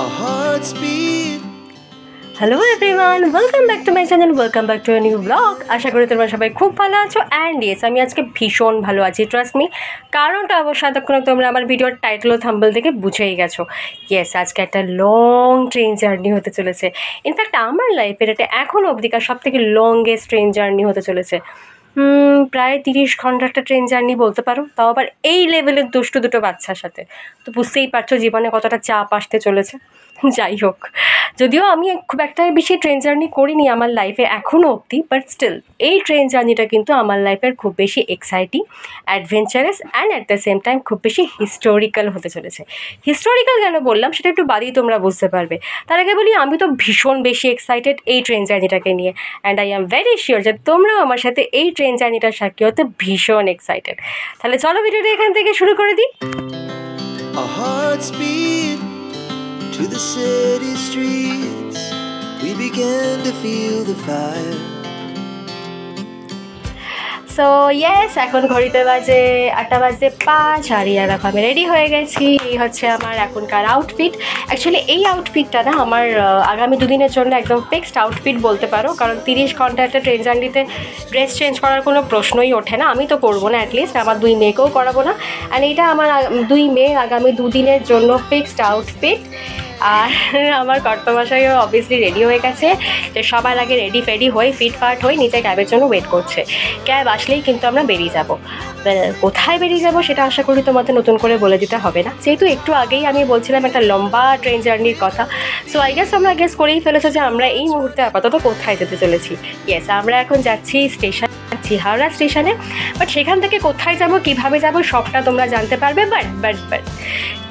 our hearts beat. Hello everyone, welcome back to my channel, welcome back to a new blog. আশা করি তোমরা সবাই খুব ভালো আছো। অ্যান্ড ইয়েস, আমি আজকে ভীষণ ভালো আছি, ট্রাস্ট মি। কারণটা অবশ্য এতক্ষণ তোমরা আমার ভিডিওর টাইটেল ও থাম্বনেল থেকে বুঝেই গেছো। ইয়েস, আজকে একটা লং ট্রেন জার্নি হতে চলেছে। ইনফ্যাক্ট আমার লাইফের এটা এখনও অবধিকার সব থেকে লংগেস্ট ট্রেন জার্নি হতে চলেছে। প্রায় 30 ঘন্টা একটা ট্রেন জার্নি বলতে পারো, তাও আবার এই লেভেলের দুটো বাচ্চার সাথে। তো বুঝতেই পারছো জীবনে কতটা চাপ আসতে চলেছে। যাই হোক, যদিও আমি খুব একটা বেশি ট্রেন জার্নি করিনি আমার লাইফে এখনও অবধি, বাট স্টিল এই ট্রেন জার্নিটা কিন্তু আমার লাইফের খুব বেশি exciting, adventurous and at the same time খুব বেশি হিস্টোরিক্যাল হতে চলেছে। হিস্টোরিক্যাল কেন বললাম সেটা একটু বাদেই তোমরা বুঝতে পারবে। তার আগে বলি, আমি তো ভীষণ বেশি এক্সাইটেড এই ট্রেন জার্নিটাকে নিয়ে, and I am very sure যে তোমরাও আমার সাথে এই ট্রেন জার্নিটার সাক্ষী হতে ভীষণ এক্সাইটেড। তাহলে চলো ভিডিওটা এখান থেকে শুরু করে দিই। Our hearts beat to the city streets. We began to feel the fire. So yes, এখন ঘড়িতে বাজে 8:05 আর দেখো আমি রেডি হয়ে গেছি। এই হচ্ছে আমার এখনকার আউটফিট। অ্যাকচুয়ালি এই আউটফিটটা না আমার আগামী দুদিনের জন্য একদম ফিক্সড আউটফিট বলতে পারো, কারণ 30 ঘন্টা একটা ট্রেন জার্নিতে ড্রেস চেঞ্জ করার কোনো প্রশ্নই ওঠে না। আমি তো করবো না, অ্যাটলিস্ট আমার 2 মেয়েকেও করাবো না। অ্যান্ড এইটা আমার 2 মেয়ে আগামী 2 দিনের জন্য ফিক্সড আউটফিট। আর আমার কর্তামশাইও অবভিয়াসলি রেডি হয়ে গেছে, যে সবার আগে রেডি হয়ে ফিটফাট হয়ে নিচে ক্যাবের জন্য ওয়েট করছে। ক্যাব আসলেই কিন্তু আমরা বেরিয়ে যাব। কোথায় বেরিয়ে যাব সেটা আশা করি তোমাদের নতুন করে বলে দিতে হবে না, যেহেতু একটু আগেই আমি বলছিলাম একটা লম্বা ট্রেন জার্নির কথা। সো আই গেস আমরা গেস করেই ফেলেছো যে আমরা এই মুহূর্তে আপাতত কোথায় যেতে চলেছি। ইয়েস, আমরা এখন যাচ্ছি হাওড়া স্টেশনে। বাট সেখান থেকে কোথায় যাব, কীভাবে যাব সবটা তোমরা জানতে পারবে। বাট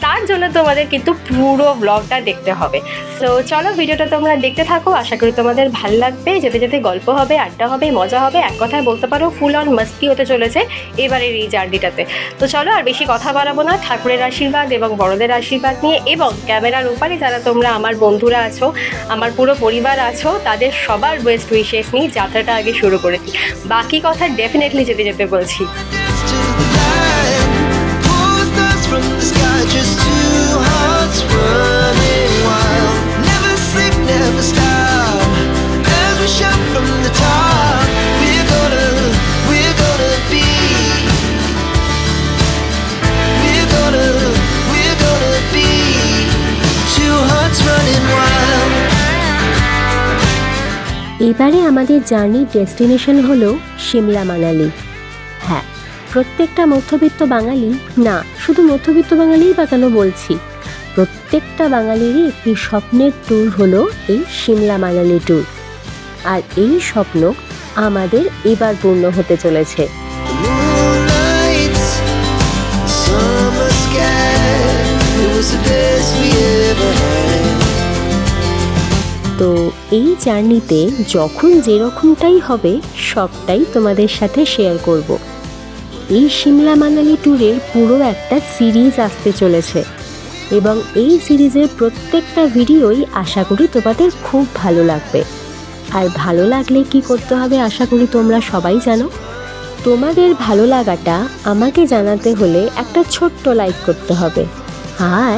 তার জন্য তোমাদের কিন্তু পুরো ব্লগটা দেখতে হবে। সো চলো ভিডিওটা তোমরা দেখতে থাকো, আশা করি তোমাদের ভালো লাগবে। যেতে যেতে গল্প হবে, আড্ডা হবে, মজা হবে, এক কথায় বলতে পারো ফুল অন মাস্তি হতে চলেছে এবারের এই জার্নিটাতে। তো চলো আর বেশি কথা বাড়াবো না, ঠাকুরের আশীর্বাদ এবং বড়দের আশীর্বাদ নিয়ে এবং ক্যামেরার উপরে যারা তোমরা আমার বন্ধুরা আছো, আমার পুরো পরিবার আছো, তাদের সবার বেস্ট উইশেস নিয়ে যাত্রাটা আগে শুরু করেছি। বাকি কথা ডেফিনেটলি যেতে যেতে বলছি। From the sky, just two hearts running wild. Never sleep, never stop. As we shout from the top, we're gonna be. We're gonna be. Two hearts running wild. এবারে আমাদের জার্নির ডেস্টিনেশন হলো সিমলা মানালি। হ্যাঁ, প্রত্যেকটা মধ্যবিত্ত বাঙালি, না শুধু মধ্যবিত্ত বাঙালিই বা কেন বলছি, প্রত্যেকটা বাঙালিরই একটি স্বপ্নের ট্যুর হলো এই সিমলা মানালি ট্যুর। আর এই স্বপ্ন আমাদের এবার পূর্ণ হতে চলেছে। তো এই জার্নিতে যখন যেরকমটাই হবে সবটাই তোমাদের সাথে শেয়ার করব। এই সিমলা মানালি ট্যুরের পুরো একটা সিরিজ আসতে চলেছে এবং এই সিরিজের প্রত্যেকটা ভিডিওই আশা করি তোমাদের খুব ভালো লাগবে। আর ভালো লাগলে কি করতে হবে আশা করি তোমরা সবাই জানো। তোমাদের ভালো লাগাটা আমাকে জানাতে হলে একটা ছোট্ট লাইক করতে হবে। আর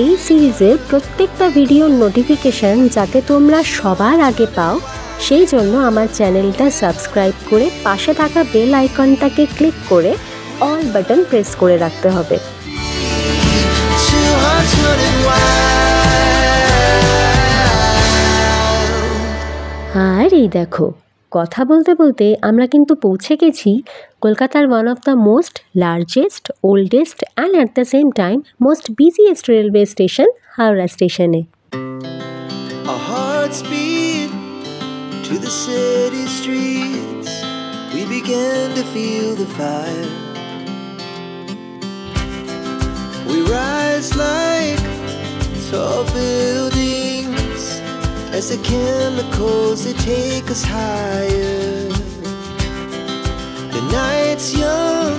এই সিরিজের প্রত্যেকটা ভিডিওর নোটিফিকেশান যাতে তোমরা সবার আগে পাও, সেই জন্য আমার চ্যানেলটা সাবস্ক্রাইব করে পাশে থাকা বেল আইকনটাকে ক্লিক করে অল বাটন প্রেস করে রাখতে হবে। আর এই দেখো, কথা বলতে বলতে আমরা কিন্তু পৌঁছে গেছি কলকাতার one of the most largest, oldest and at the same time most busiest railway station, Howrah স্টেশনে। To the city streets, we began to feel the fire. We rise like tall buildings as the chemicals they take us higher. The night's young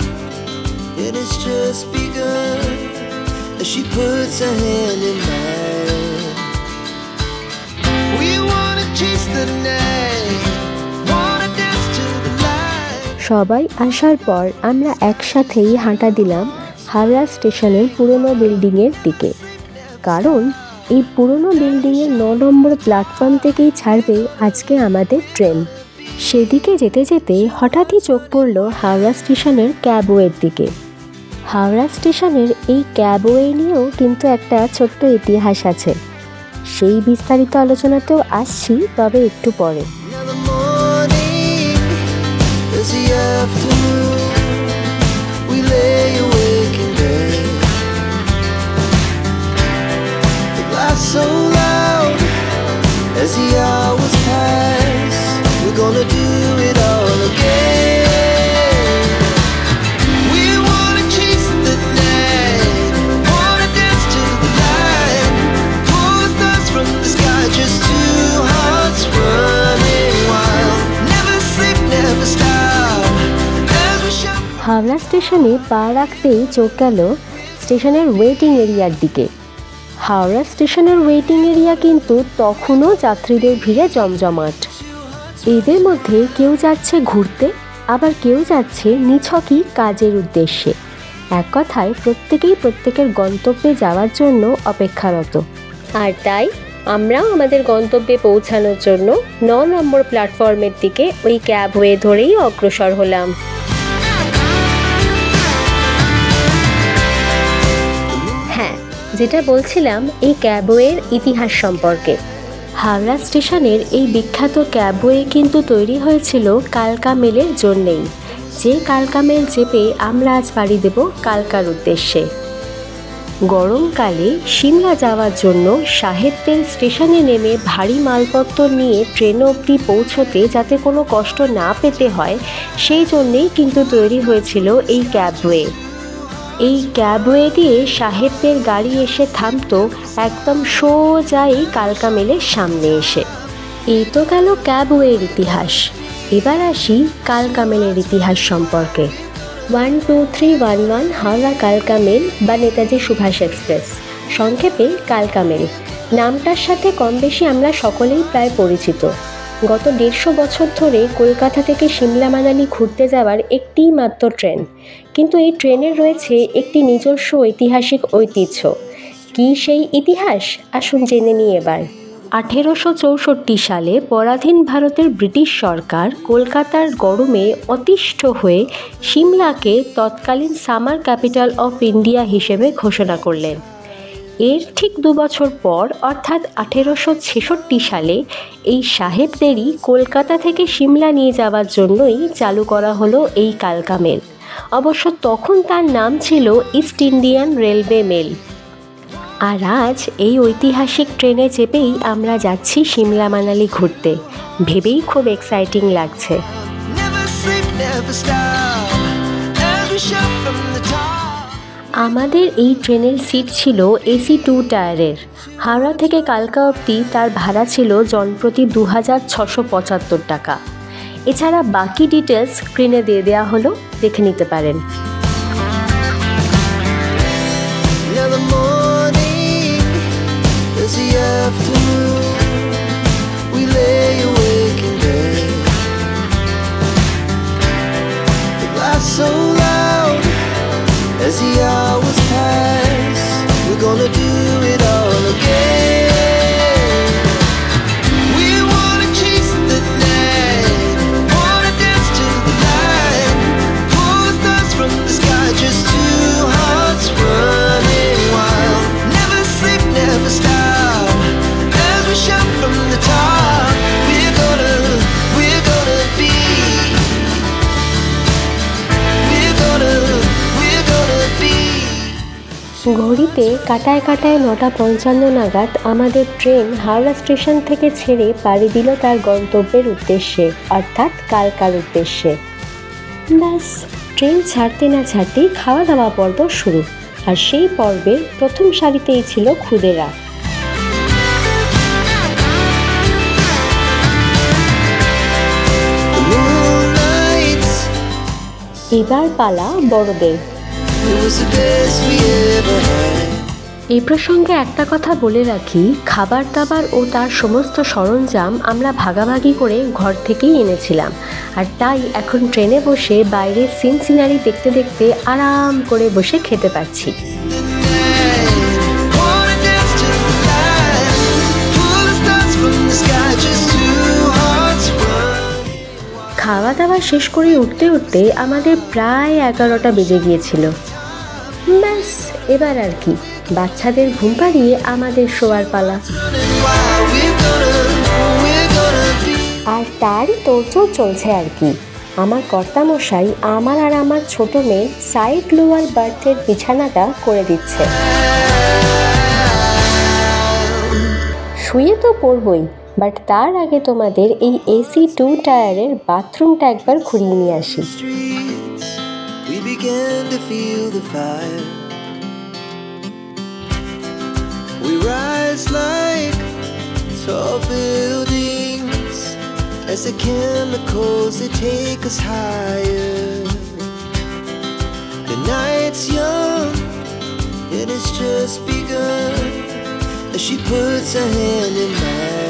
and it's just begun as she puts her hand in mine. We wanna chase the night, wanna dance to the light. সবাই আসার পর আমরা একসাথেই হাঁটা দিলাম হাওড়া স্টেশনের পুরনো বিল্ডিংয়ের দিকে, কারণ এই পুরনো বিল্ডিংয়ের 9 নম্বর প্ল্যাটফর্ম থেকেই ছাড়বে আজকে আমাদের ট্রেন। সেদিকে যেতে যেতে হঠাৎই চোখ পড়ল হাওড়া স্টেশনের ক্যাবওয়ের দিকে। হাওড়া স্টেশনের এই ক্যাবওয়ে নিয়েও কিন্তু একটা ছোট্ট ইতিহাস আছে, সেই বিস্তারিত আলোচনাতেও আসছি, তবে একটু পরে। Now the morning is the afternoon. We lay awake in bed. The laughs so loud as the hours pass. We're gonna do it all again. We wanna chase the night, wanna dance to the light. Pull the stars from the sky, just two hearts running wild. Never sleep, never stop as we shout. Howrah স্টেশনে পা রাখতেই চোখ গেল স্টেশনের waiting এরিয়ার দিকে। হাওড়া স্টেশনের waiting area কিন্তু তখনও যাত্রীদের ভিড়ে জমজমাট। এদের মধ্যে কেউ যাচ্ছে ঘুরতে, আবার কেউ যাচ্ছে নিছকই কাজের উদ্দেশ্যে। এক কথায় প্রত্যেকেই প্রত্যেকের গন্তব্যে যাওয়ার জন্য অপেক্ষারত। আর তাই আমরাও আমাদের গন্তব্যে পৌঁছানোর জন্য 9 নম্বর প্ল্যাটফর্মের দিকে ওই ক্যাবওয়ে ধরেই অগ্রসর হলাম। হ্যাঁ, যেটা বলছিলাম এই ক্যাবওয়ের ইতিহাস সম্পর্কে। হাওড়া স্টেশনের এই বিখ্যাত ক্যাবওয়ে কিন্তু তৈরি হয়েছিল কালকা মেলের জন্যেই, যে কালকা মেল চেপে আমরা আজ পাড়ি দেব কালকার উদ্দেশ্যে। গরমকালে সিমলা যাওয়ার জন্য সাহেবদের স্টেশনে নেমে ভারী মালপত্র নিয়ে ট্রেন অবধি পৌঁছতে যাতে কোনো কষ্ট না পেতে হয়, সেই জন্যেই কিন্তু তৈরি হয়েছিল এই ক্যাবওয়ে। এই ক্যাবওয়ে দিয়ে সাহেবদের গাড়ি এসে থামতো একদম সোজা এই কালকা মেলের সামনে এসে। এই তো গেল ক্যাবওয়ের ইতিহাস। এবার আসি কালকা মেলের ইতিহাস সম্পর্কে। 12311 হাওড়া কালকা মেল বা নেতাজি সুভাষ এক্সপ্রেস, সংক্ষেপে কালকা মেল নামটার সাথে কম বেশি আমরা সকলেই প্রায় পরিচিত। গত 150 বছর ধরে কলকাতা থেকে সিমলা মানালি ঘুরতে যাওয়ার একটিই মাত্র ট্রেন, কিন্তু এই ট্রেনের রয়েছে একটি নিজস্ব ঐতিহাসিক ঐতিহ্য। কী সেই ইতিহাস, আসুন জেনে নিই এবার। 1864 সালে পরাধীন ভারতের ব্রিটিশ সরকার কলকাতার গরমে অতিষ্ঠ হয়ে সিমলাকে তৎকালীন সামার ক্যাপিটাল অফ ইন্ডিয়া হিসেবে ঘোষণা করলেন। এর ঠিক 2 বছর পর অর্থাৎ 1866 সালে এই সাহেবদেরই কলকাতা থেকে সিমলা নিয়ে যাওয়ার জন্যই চালু করা হলো এই কালকা মেল। অবশ্য তখন তার নাম ছিল ইস্ট ইন্ডিয়ান রেলওয়ে মেল। আর আজ এই ঐতিহাসিক ট্রেনে চেপেই আমরা যাচ্ছি সিমলা মানালি ঘুরতে, ভেবেই খুব এক্সাইটিং লাগছে। Never sleep, never stop as we shout from the top. আমাদের এই ট্রেনের সিট ছিল এসি 2 টায়ারের। হাওড়া থেকে কালকা অবধি তার ভাড়া ছিল জনপ্রতি 2675 টাকা। এছাড়া বাকি ডিটেলস স্ক্রিনে দিয়ে দেওয়া হলো, দেখে নিতে পারেন। Now the morning is the afternoon. We lay awake in bed. The laughs so loud as the hours pass. We're gonna do it all again. We wanna chase the night, wanna dance to the light. Pull the stars from the sky, just two hearts running wild. Never sleep, never stop as we shout from the top. We're gonna be. We're gonna be. ঘড়িতে কাটায় কাটায় 9:55 নাগাদ আমাদের train Howrah station থেকে ছেড়ে পাড়ি দিল তার গন্তব্যের উদ্দেশ্যে, অর্থাৎ কালকার উদ্দেশ্যে। ব্যাস, ট্রেন ছাড়তে না ছাড়তেই খাওয়া দাওয়া পর্ব শুরু, আর সেই পর্বে প্রথম সারিতেই ছিল খুদেরা। The moonlight, এবার পালা বড়দের। it was the best we ever had. এই প্রসঙ্গে একটা কথা বলে রাখি, খাবার দাবার ও তার সমস্ত সরঞ্জাম আমরা ভাগাভাগি করে ঘর থেকেই এনেছিলাম, আর তাই এখন ট্রেনে বসে বাইরের সিন সিনারি দেখতে দেখতে আরাম করে বসে খেতে পারছি। Wanna dance to the light. খাওয়া শেষ করে উঠতে উঠতে আমাদের প্রায় 11টা বেজে গিয়েছিল। ব্যাস এবার আর কি, বাচ্চাদের ঘুম পাড়িয়ে আমাদের শোয়ার পালা। আর তারই তোড়জোড় চলছে আর কি। আমার কর্তামশাই আমার আর আমার ছোট মেয়ে সাইড লোয়ার বার্থের বিছানাটা করে দিচ্ছে। শুয়ে তো পড়বই, বাট তার আগে তোমাদের এই AC 2 টায়ারের বাথরুমটা একবার ঘুরিয়ে নিয়ে আসি। We began to feel the fire. We rise like tall buildings as the chemicals they take us higher. The night's young and it's just begun as she puts her hand in mine.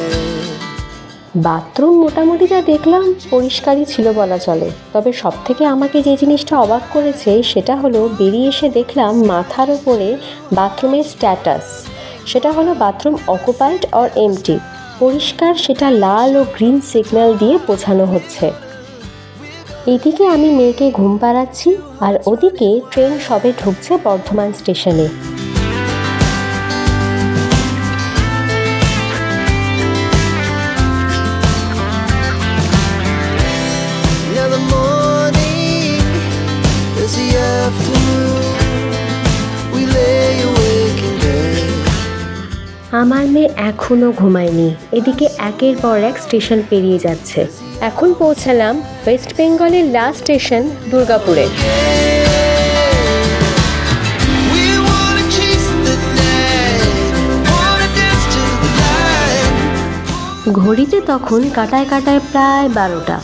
Bathroom মোটামুটি যা দেখলাম পরিষ্কারই ছিল বলা চলে, তবে সবথেকে আমাকে যে জিনিসটা অবাক করেছে সেটা হলো বেরিয়ে এসে দেখলাম মাথার ওপরে বাথরুমের স্ট্যাটাস। সেটা হলো বাথরুম অকুপাইড অর এমটি। পরিষ্কার সেটা লাল ও গ্রিন সিগন্যাল দিয়ে বোঝানো হচ্ছে। এদিকে আমি মেয়েকে ঘুম পাড়াচ্ছি আর ওদিকে ট্রেন সবে ঢুকছে বর্ধমান স্টেশনে। আমার মেয়ে এখনও ঘুমায়নি, এদিকে একের পর এক স্টেশন পেরিয়ে যাচ্ছে। এখন পৌঁছালাম ওয়েস্ট বেঙ্গলের লাস্ট স্টেশন দুর্গাপুরে। ঘড়িতে তখন কাটায় কাটায় প্রায় 12টা।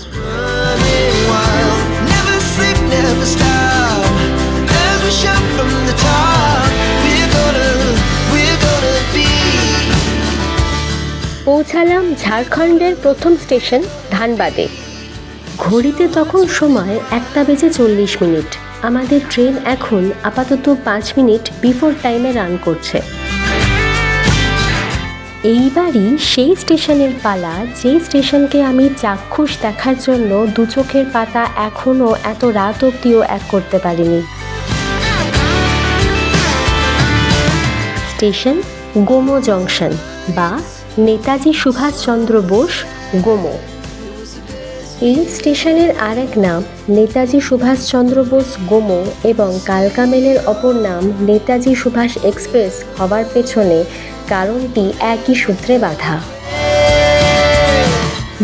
পৌঁছালাম ঝাড়খণ্ডের প্রথম স্টেশন ধানবাদে। ঘড়িতে তখন সময় 1:40। আমাদের ট্রেন এখন আপাতত 5 মিনিট বিফোর টাইমে রান করছে। এইবারই সেই স্টেশনের পালা যে স্টেশনকে আমি চাক্ষুষ দেখার জন্য দু চোখের পাতা এখনও এত রাত অবধিও এক করতে পারিনি। স্টেশন গোমো জংশন বা নেতাজি সুভাষচন্দ্র বোস গোমো। এই স্টেশনের আরেক নাম নেতাজি সুভাষচন্দ্র বোস গোমো এবং কালকা মেলের অপর নাম নেতাজি সুভাষ এক্সপ্রেস হওয়ার পেছনে কারণটি একই সূত্রে বাঁধা।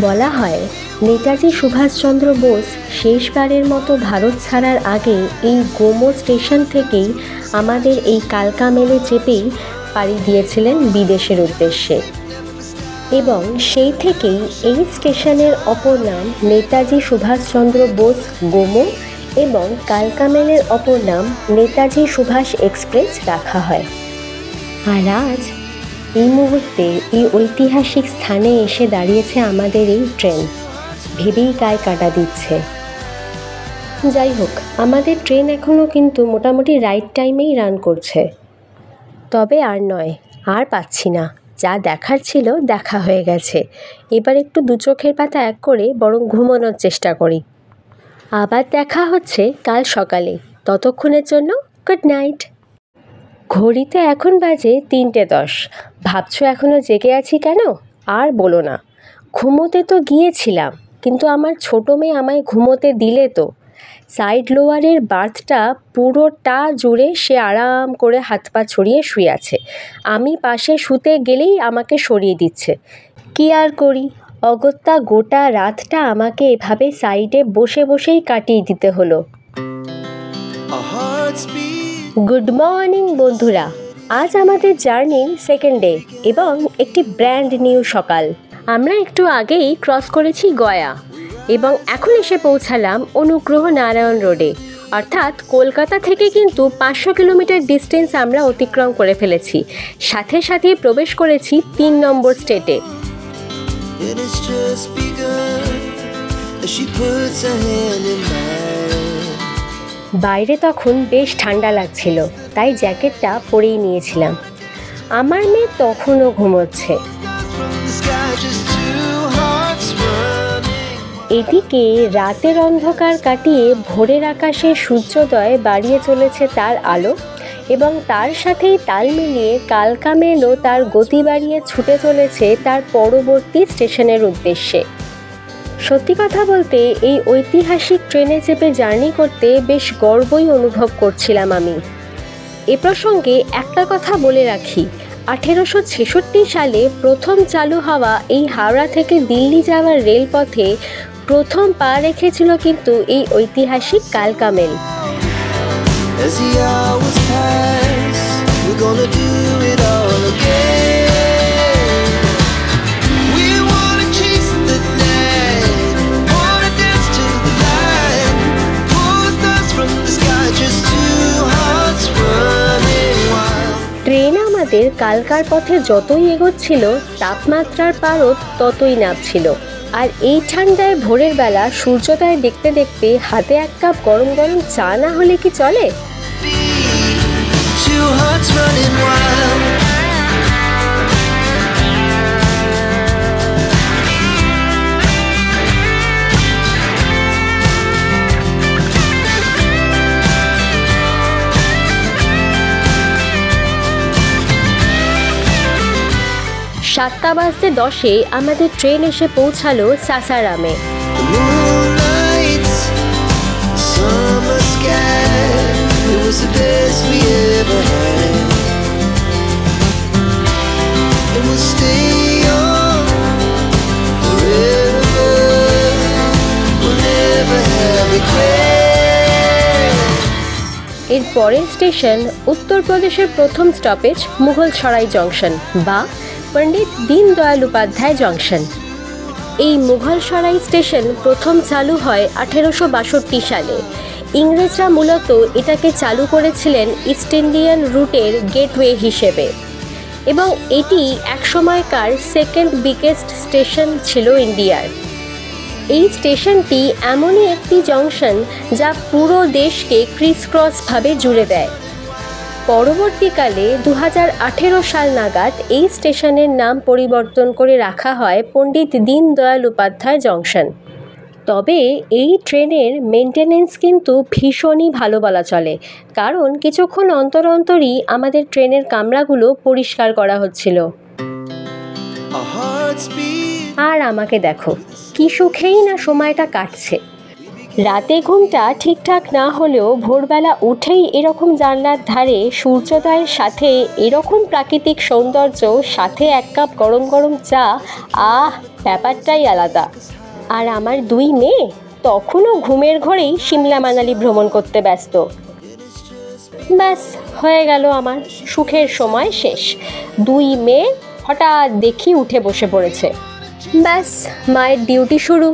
বলা হয় নেতাজি সুভাষচন্দ্র বোস শেষবারের মতো ভারত ছাড়ার আগে এই গোমো স্টেশন থেকেই আমাদের এই কালকা মেলে চেপেই পাড়ি দিয়েছিলেন বিদেশের উদ্দেশ্যে, এবং সেই থেকেই এই স্টেশনের অপর নাম নেতাজি সুভাষচন্দ্র বোস গোমো এবং কালকা মেলের অপর নাম নেতাজি সুভাষ এক্সপ্রেস রাখা হয়। আর আজ এই মুহূর্তে এই ঐতিহাসিক স্থানে এসে দাঁড়িয়েছে আমাদের এই ট্রেন, ভেবেই গায়ে কাঁটা দিচ্ছে। যাই হোক, আমাদের ট্রেন এখনও কিন্তু মোটামুটি রাইট টাইমেই রান করছে। তবে আর নয়, আর পাচ্ছি না, যা দেখার ছিল দেখা হয়ে গেছে। এবার একটু দু চোখের পাতা এক করে বরং ঘুমানোর চেষ্টা করি। আবার দেখা হচ্ছে কাল সকালে, ততক্ষণের জন্য গুড নাইট। ঘড়িতে এখন বাজে 3:10। ভাবছো এখনও জেগে আছি কেন? আর বলো না, ঘুমোতে তো গিয়েছিলাম, কিন্তু আমার ছোটো মেয়ে আমায় ঘুমোতে দিলে তো। সাইড লোয়ারের বার্থটা পুরোটা জুড়ে সে আরাম করে হাত পা ছড়িয়ে শুয়ে আছে। আমি পাশে শুতে গেলেই আমাকে সরিয়ে দিচ্ছে। কি আর করি, অগত্যা গোটা রাতটা আমাকে এভাবে সাইডে বসে বসেই কাটিয়ে দিতে হলো। গুড মর্নিং বন্ধুরা, আজ আমাদের জার্নির সেকেন্ড ডে এবং একটি ব্র্যান্ড নিউ সকাল। আমরা একটু আগেই ক্রস করেছি গয়া এবং এখন এসে পৌঁছালাম অনুগ্রহ নারায়ণ রোডে, অর্থাৎ কলকাতা থেকে কিন্তু 500 কিলোমিটার ডিস্টেন্স আমরা অতিক্রম করে ফেলেছি। সাথে সাথে প্রবেশ করেছি 3 নম্বর স্টেটে। বাইরে তখন বেশ ঠান্ডা লাগছিল, তাই জ্যাকেটটা পরেই নিয়েছিলাম। আমার মেয়ে তখনও ঘুমোচ্ছে। এদিকে রাতের অন্ধকার কাটিয়ে ভোরের আকাশে সূর্যোদয় বাড়িয়ে চলেছে তার আলো, এবং তার সাথেই তাল মিলিয়ে কালকা মেলও তার গতি বাড়িয়ে ছুটে চলেছে তার পরবর্তী স্টেশনের উদ্দেশ্যে। সত্যি কথা বলতে এই ঐতিহাসিক ট্রেনে চেপে জার্নি করতে বেশ গর্বই অনুভব করছিলাম আমি। এ প্রসঙ্গে একটা কথা বলে রাখি, 1866 সালে প্রথম চালু হওয়া এই হাওড়া থেকে দিল্লি যাওয়ার রেলপথে প্রথম পা রেখেছিল কিন্তু এই ঐতিহাসিক কালকা mail. As the hours pass, we're gonna do it all again. We wanna chase the night, wanna dance to the light, pull stars from the sky, just two hearts running wild. Train আমাদের কালকার পথে যতই এগোচ্ছিল তাপমাত্রার পারদ ততই নামছিল। আর এই ঠান্ডায় ভোরের বেলা সূর্যোদয় দেখতে দেখতে হাতে এক কাপ গরম গরম চা না হলে কি চলে? Two hearts running wild. সাতটা বাজতে 10-এ আমাদের ট্রেন এসে পৌঁছালো সাসারামে। The moonlight, the summer sky, it was the best we ever had. And we'll stay on forever, we'll never have regret. এর পরের স্টেশন উত্তরপ্রদেশের প্রথম স্টপেজ মুঘলসরাই জংশন বা পণ্ডিত দীনদয়াল উপাধ্যায় জংশন। এই মুঘলসরাই স্টেশন প্রথম চালু হয় 1862 সালে। ইংরেজরা মূলত এটাকে চালু করেছিলেন ইস্ট ইন্ডিয়ান রুটের গেটওয়ে হিসেবে, এবং এটি একসময়কার সেকেন্ড বিগেস্ট স্টেশন ছিল ইন্ডিয়ার। এই স্টেশনটি এমনই একটি জংশন যা পুরো দেশকে ক্রিসক্রসভাবে জুড়ে দেয়। পরবর্তীকালে 2018 সাল নাগাদ এই স্টেশনের নাম পরিবর্তন করে রাখা হয় পণ্ডিত দীনদয়াল উপাধ্যায় জংশন। তবে এই ট্রেনের মেনটেনেন্স কিন্তু ভীষণই ভালো বলা চলে, কারণ কিছুক্ষণ অন্তর অন্তরই আমাদের ট্রেনের কামরাগুলো পরিষ্কার করা হচ্ছিল। Our hearts beat. আর আমাকে দেখো কি সুখেই না সময়টা কাটছে। রাতে ঘুমটা ঠিকঠাক না হলেও ভোরবেলা উঠেই এরকম জানলার ধারে সূর্যোদয়ের সাথে এরকম প্রাকৃতিক সৌন্দর্য, সাথে এক কাপ গরম গরম চা, ব্যাপারটাই আলাদা। আর আমার 2 মেয়ে তখনও ঘুমের ঘরেই সিমলা মানালি ভ্রমণ করতে ব্যস্ত। ব্যাস হয়ে গেল আমার সুখের সময় শেষ। 2 মেয়ে হঠাৎ দেখি উঠে বসে পড়েছে। ব্যাস মায়ের ডিউটি শুরু।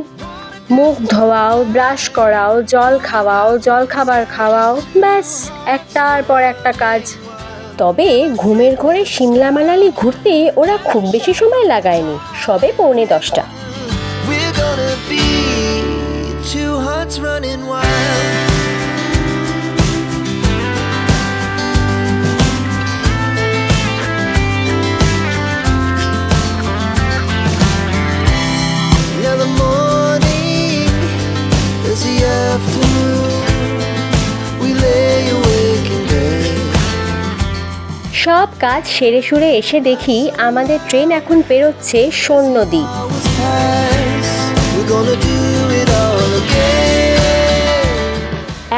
মুখ ধোয়াও, ব্রাশ করাও, জল খাওয়াও, জল খাবার খাওয়াও, ব্যাস একটার পর একটা কাজ। তবে ঘুমের ঘরে সিমলা মানালি ঘুরতে ওরা খুব বেশি সময় লাগায়নি, সবে 9:45। We're gonna be two hearts running wild. Now the morning is the afternoon. We lay awake in bed. সব কাজ সেরে সুরে এসে দেখি আমাদের ট্রেন এখন পেরোচ্ছে সোন নদী। Hours pass. We're gonna do it all again.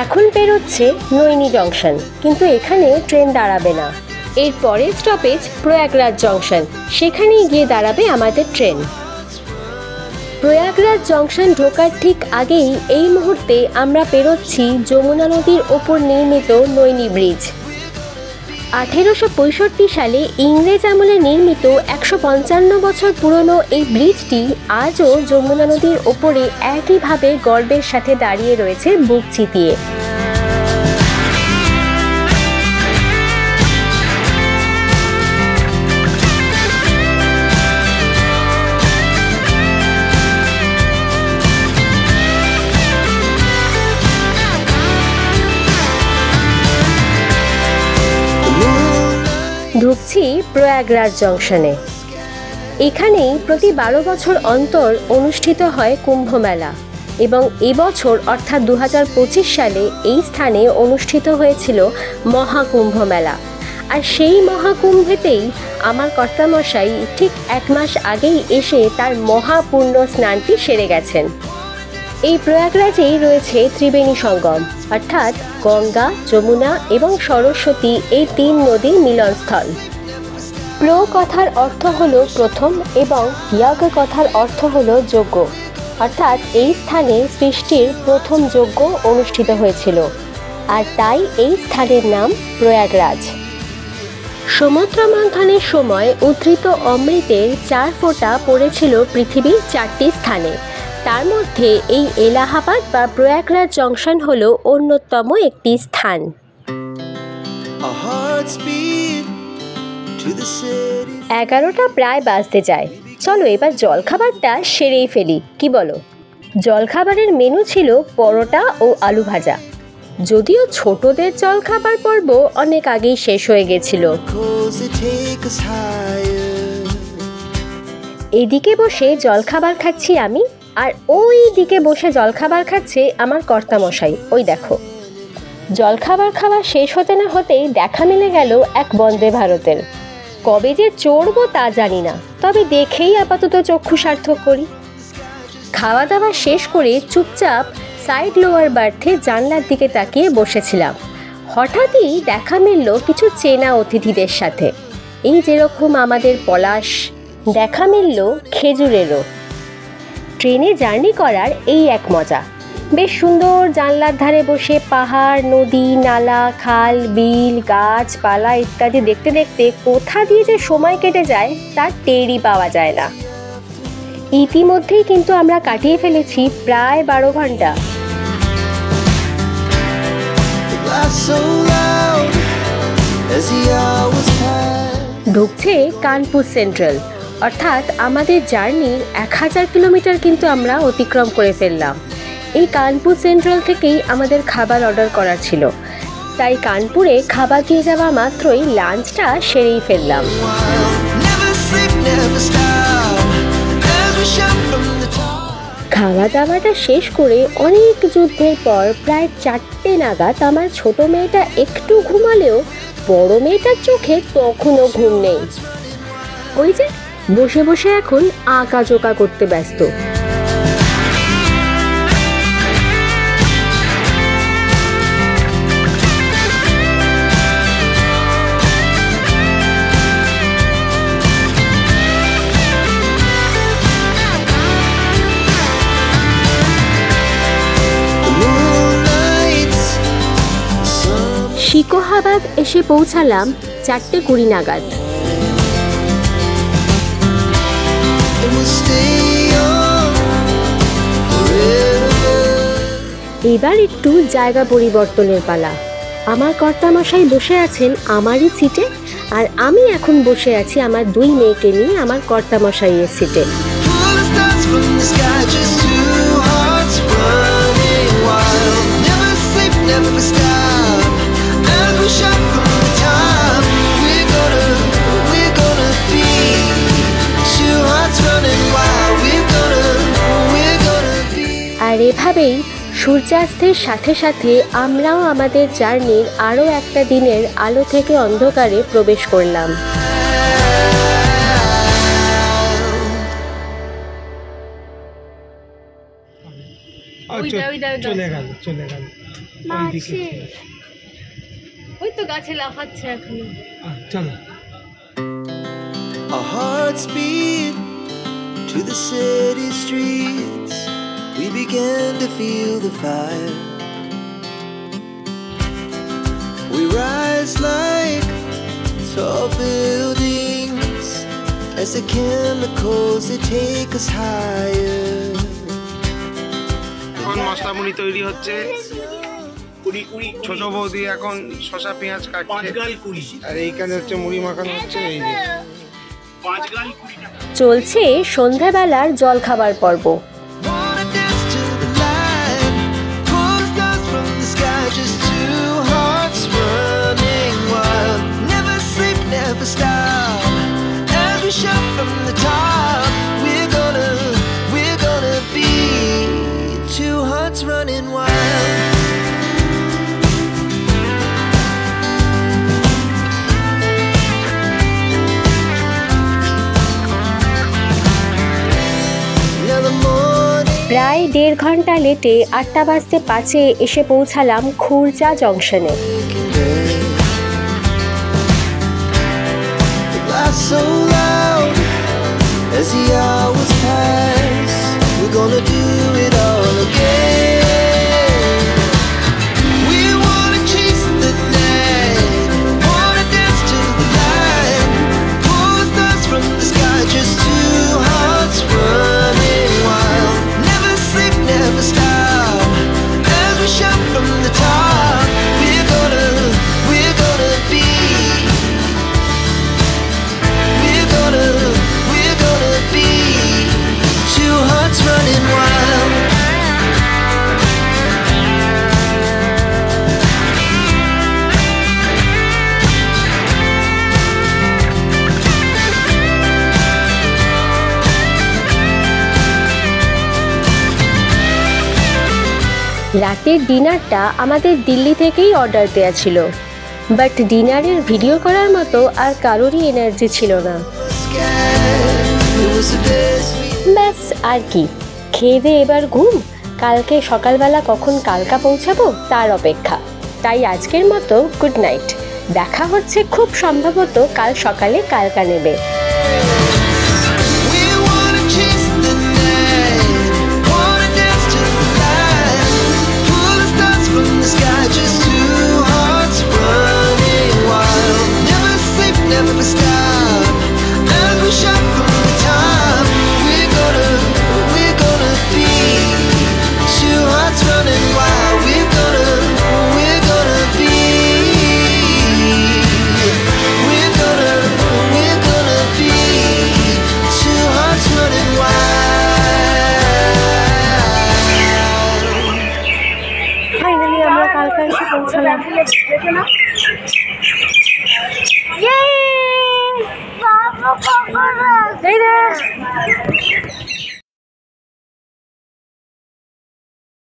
এখন পেরোচ্ছে নৈনি জংশন, কিন্তু এখানে ট্রেন দাঁড়াবে না। এর পরের স্টপেজ প্রয়াগরাজ জংশন, সেখানেই গিয়ে দাঁড়াবে আমাদের ট্রেন। প্রয়াগরাজ জংশন ঢোকার ঠিক আগেই এই মুহূর্তে আমরা পেরোচ্ছি যমুনা নদীর ওপর নির্মিত নৈনি ব্রিজ। 1865 সালে ইংরেজ আমলে নির্মিত 155 বছর পুরনো এই ব্রিজটি আজও যমুনা নদীর ওপরে একইভাবে গর্বের সাথে দাঁড়িয়ে রয়েছে বুক চিতিয়ে। ঢুকছি প্রয়াগরাজ জংশনে। এখানেই প্রতি 12 বছর অন্তর অনুষ্ঠিত হয় কুম্ভ মেলা। এবং এবছর অর্থাৎ 2025 সালে এই স্থানে অনুষ্ঠিত হয়েছিল মহাকুম্ভ মেলা। আর সেই মহাকুম্ভেতেই আমার কর্তামশাই ঠিক 1 মাস আগেই এসে তার মহাপূর্ণ স্নানটি সেরে গেছেন। এই প্রয়াগরাজেই রয়েছে ত্রিবেণী সঙ্গম, অর্থাৎ গঙ্গা, যমুনা এবং সরস্বতী এই 3 নদীর মিলনস্থল। প্র কথার অর্থ হলো প্রথম এবং ইয়াগ কথার অর্থ হলো যজ্ঞ, অর্থাৎ এই স্থানে সৃষ্টির প্রথম যজ্ঞ অনুষ্ঠিত হয়েছিল, আর তাই এই স্থানের নাম প্রয়াগরাজ। সমুদ্র মন্থনের সময় উদ্ধৃত অমৃতের 4 ফোঁটা পড়েছিল পৃথিবীর 4টি স্থানে। তার মধ্যে এই এলাহাবাদ বা প্রয়াগরাজ জংশন হলো অন্যতম একটি স্থান। 11টা প্রায় বাজতে যায়, চলো এবার জলখাবারটা সেরেই ফেলি, কি বলো? জলখাবারের মেনু ছিল পরোটা ও আলু ভাজা। যদিও ছোটদের জলখাবার পর্ব অনেক আগেই শেষ হয়ে গেছিল। এদিকে বসে জলখাবার খাচ্ছি আমি, আর ওই দিকে বসে জলখাবার খাচ্ছে আমার কর্তামশাই। ওই দেখো, জলখাবার খাওয়া শেষ হতে না হতেই দেখা মিলে গেল এক বন্দে ভারতের। কবে যে চড়বো তা জানি না, তবে দেখেই আপাতত চক্ষু সার্থক করি। খাওয়া দাওয়া শেষ করে চুপচাপ সাইড লোয়ার বার্থে জানলার দিকে তাকিয়ে বসেছিলাম। হঠাৎই দেখা মিলল কিছু চেনা অতিথিদের সাথে। এই যেরকম আমাদের পলাশ, দেখা মিলল খেজুরেরও। ট্রেনে জার্নি করার এই এক মজা। বেশ সুন্দর জানলার ধারে বসে পাহাড়, নদী, নালা, খাল, বিল, গাছপালা ইত্যাদি দেখতে দেখতে কোথা দিয়ে যে সময় কেটে যায় তার টেরই পাওয়া যায় না। ইতিমধ্যেই কিন্তু আমরা কাটিয়ে ফেলেছি প্রায় 12 ঘন্টা। ঢুকছে কানপুর সেন্ট্রাল, অর্থাৎ আমাদের জার্নির 1000 কিলোমিটার কিন্তু আমরা অতিক্রম করে ফেললাম। এই কানপুর সেন্ট্রাল থেকেই আমাদের খাবার অর্ডার করা ছিল, তাই কানপুরে খাবার দিয়ে যাওয়া মাত্রই লাঞ্চটা সেরেই ফেললাম। খাওয়া দাওয়াটা শেষ করে অনেক যুদ্ধের পর প্রায় 4টে নাগাদ আমার ছোট মেয়েটা একটু ঘুমালেও বড় মেয়েটার চোখে তখনও ঘুম নেই। ওই যে বসে বসে এখন আঁকাজোকা করতে ব্যস্ত। শিকোহাবাদ এসে পৌঁছালাম 4:20 নাগাদ। এবার একটু জায়গা পরিবর্তনের পালা। আমার কর্তামশাই বসে আছেন আমারই সিটে, আর আমি এখন বসে আছি আমার 2 মেয়েকে নিয়ে আমার কর্তামশাইয়ের সিটে। আর এভাবেই সূর্যাস্তের সাথে সাথে আমরাও আমাদের জার্নির আরও একটা দিনের আলো থেকে অন্ধকারে প্রবেশ করলাম। ওই তো গাছে লাফাচ্ছে এখন। চলো। Our hearts beat to the city streets. We began to feel the fire. We rise like tall buildings as the chemicals they take us higher. এখন মশলা মুড়ি তৈরি হচ্ছে। ছোট বৌদি এখন শসা পেঁয়াজ কাটছে, আর এইখানে হচ্ছে মুড়ি মাখানো হচ্ছে। এই যে চলছে সন্ধ্যাবেলার জলখাবার পর্ব। We're gonna be too প্রায় 1.5 ঘন্টা লেটে 8:05 এসে পৌঁছালাম খুরজা জংশনে। So loud as the hours pass, we're gonna do it all again. We wanna chase the night, wanna dance to the light, pull the stars from the sky, just two hearts running wild. Never sleep, never stop, as we shout from the top. We're gonna be. We're gonna be two hearts running wild. রাতের ডিনারটা আমাদের দিল্লি থেকেই order দেওয়া ছিল, but ডিনারের video করার মতো আর কারোরই এনার্জি ছিল না। ব্যাস আর কি, খেয়ে দিয়ে এবার ঘুম, কালকে সকালবেলা কখন কালকা পৌঁছাবো তার অপেক্ষা। তাই আজকের মতো গুড নাইট, দেখা হচ্ছে খুব সম্ভবত কাল সকালে কালকা নেবে। Never stop as we shout from the top. We're gonna be two hearts running wild. We're gonna be. We're gonna be two hearts running wild. Finally আমরা কালকা এসে পৌঁছালাম।